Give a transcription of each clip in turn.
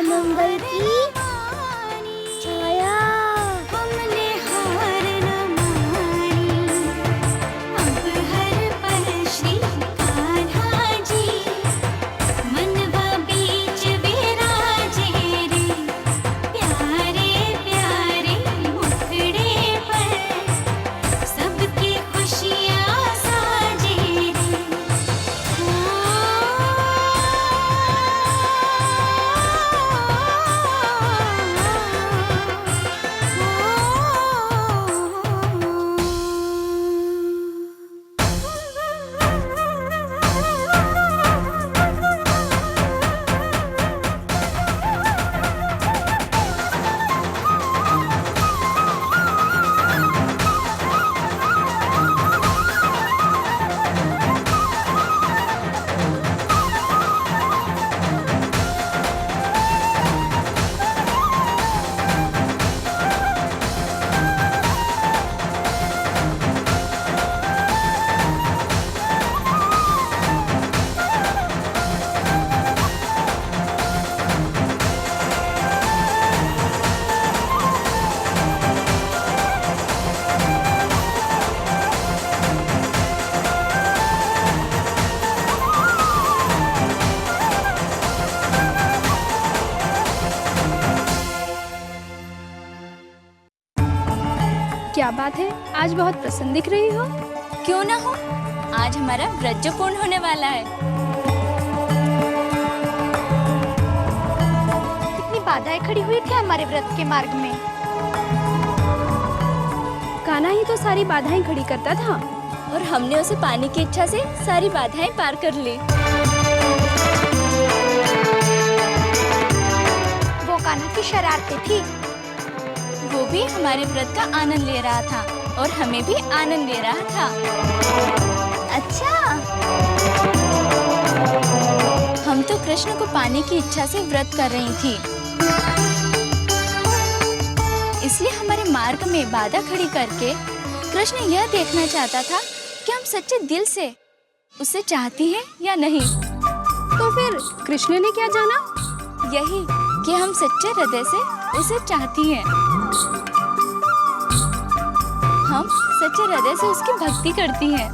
मंगल की छाया। हमने हार न मानी, अब हर पल श्री कान्हा जी, मनवा बीच विराजे रे, प्यारे प्यारे मुखड़े पर सबकी खुशियाँ साजे रे। क्या बात है, आज बहुत प्रसन्न दिख रही हो। क्यों ना हो, आज हमारा व्रत जो पूर्ण होने वाला है। कितनी बाधाएं खड़ी हुई थी हमारे व्रत के मार्ग में। कान्हा ही तो सारी बाधाएं खड़ी करता था और हमने उसे पाने की इच्छा से सारी बाधाएं पार कर ली। वो कान्हा की शरारतें थी। वो भी हमारे व्रत का आनंद ले रहा था और हमें भी आनंद ले रहा था। अच्छा, हम तो कृष्ण को पाने की इच्छा से व्रत कर रही थी, इसलिए हमारे मार्ग में बाधा खड़ी करके कृष्ण यह देखना चाहता था कि हम सच्चे दिल से उसे चाहती हैं या नहीं। तो फिर कृष्ण ने क्या जाना? यही कि हम सच्चे हृदय से उसे चाहती हैं। हम सच्चे हृदय से उसकी भक्ति करती हैं।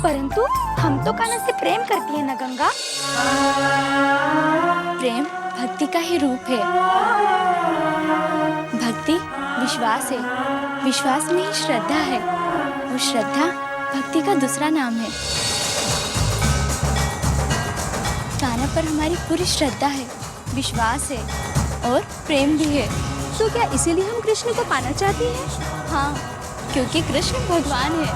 परंतु हम तो कान्हा से प्रेम करती है ना गंगा। प्रेम भक्ति का ही रूप है। भक्ति विश्वास है, विश्वास में ही श्रद्धा है, वो श्रद्धा भक्ति का दूसरा नाम है। कान्हा पर हमारी पूरी श्रद्धा है, विश्वास है और प्रेम भी है। तो क्या इसीलिए हम कृष्ण को पाना चाहती हैं? हाँ, क्योंकि कृष्ण भगवान है।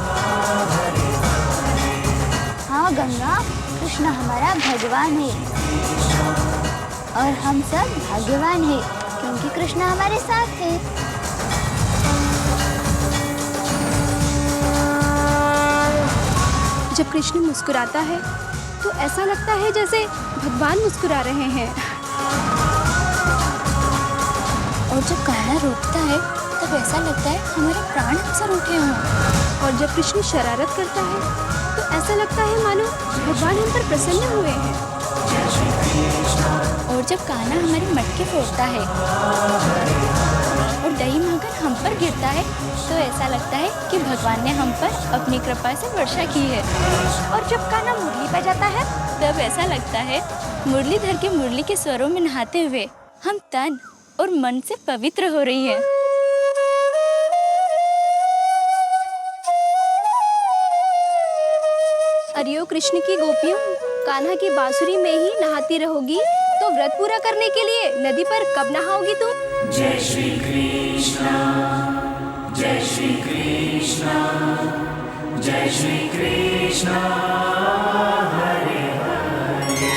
हाँ गंगा, कृष्ण हमारा भगवान है और हम सब भाग्यवान हैं क्योंकि कृष्ण हमारे साथ है। जब कृष्ण मुस्कुराता है तो ऐसा लगता है जैसे भगवान मुस्कुरा रहे हैं। और जब कान्हा रोकता है तब ऐसा लगता है हमारे प्राण हमसे रूठे हों। और जब कृष्ण शरारत करता है तो ऐसा लगता है मानो भगवान हम पर प्रसन्न हुए हैं। और जब कान्हा हमारी मटकी फोड़ता है और दही मांगन हम पर गिरता है तो ऐसा लगता है कि भगवान ने हम पर अपनी कृपा से वर्षा की है। और जब कान्हा मुरली बजाता है तब ऐसा लगता है मुरलीधर के मुरली के स्वरों में नहाते हुए हम तन और मन से पवित्र हो रही हैं। अरियो कृष्ण की गोपियों, कान्हा की बांसुरी में ही नहाती रहोगी तो व्रत पूरा करने के लिए नदी पर कब नहाओगी तुम? जय श्री कृष्ण, जय श्री कृष्ण, जय श्री कृष्ण, हरे हरे।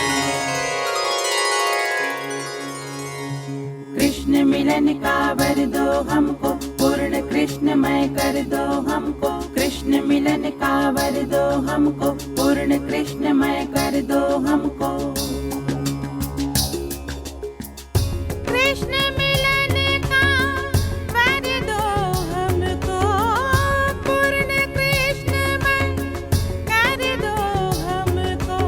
कृष्ण मिलन का वर दो हमको, पूर्ण कृष्णमय कर दो हमको। कृष्ण मिलन का वर दो हमको, पूर्ण कृष्णमय कर दो हमको। कृष्ण मिलन का वर दो हमको, पूर्ण कृष्णमय कर दो हमको।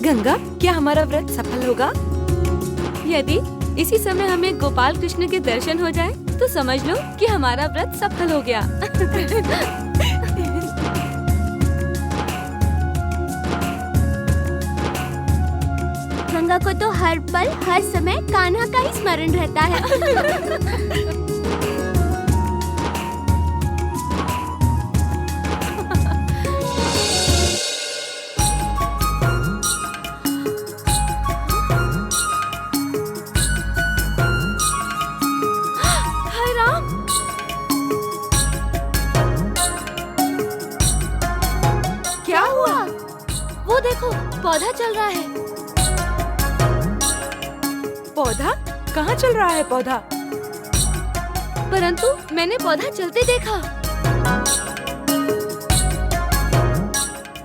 गंगा, क्या हमारा व्रत सफल होगा? यदि इसी समय हमें गोपाल कृष्ण के दर्शन हो जाए तो समझ लो कि हमारा व्रत सफल हो गया। गंगा को तो हर पल हर समय कान्हा का ही स्मरण रहता है। हाय राम, क्या हुआ? वो देखो, पौधा चल रहा है। पौधा? कहाँ चल रहा है पौधा? परंतु मैंने पौधा चलते देखा।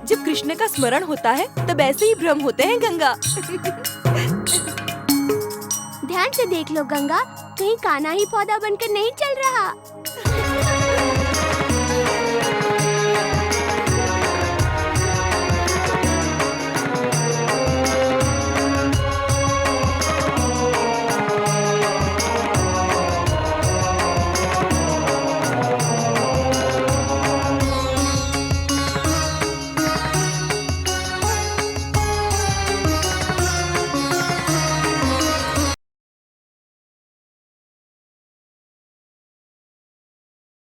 जब कृष्ण का स्मरण होता है तब ऐसे ही भ्रम होते हैं गंगा। ध्यान से देख लो गंगा, कहीं कान्हा ही पौधा बनकर नहीं चल रहा।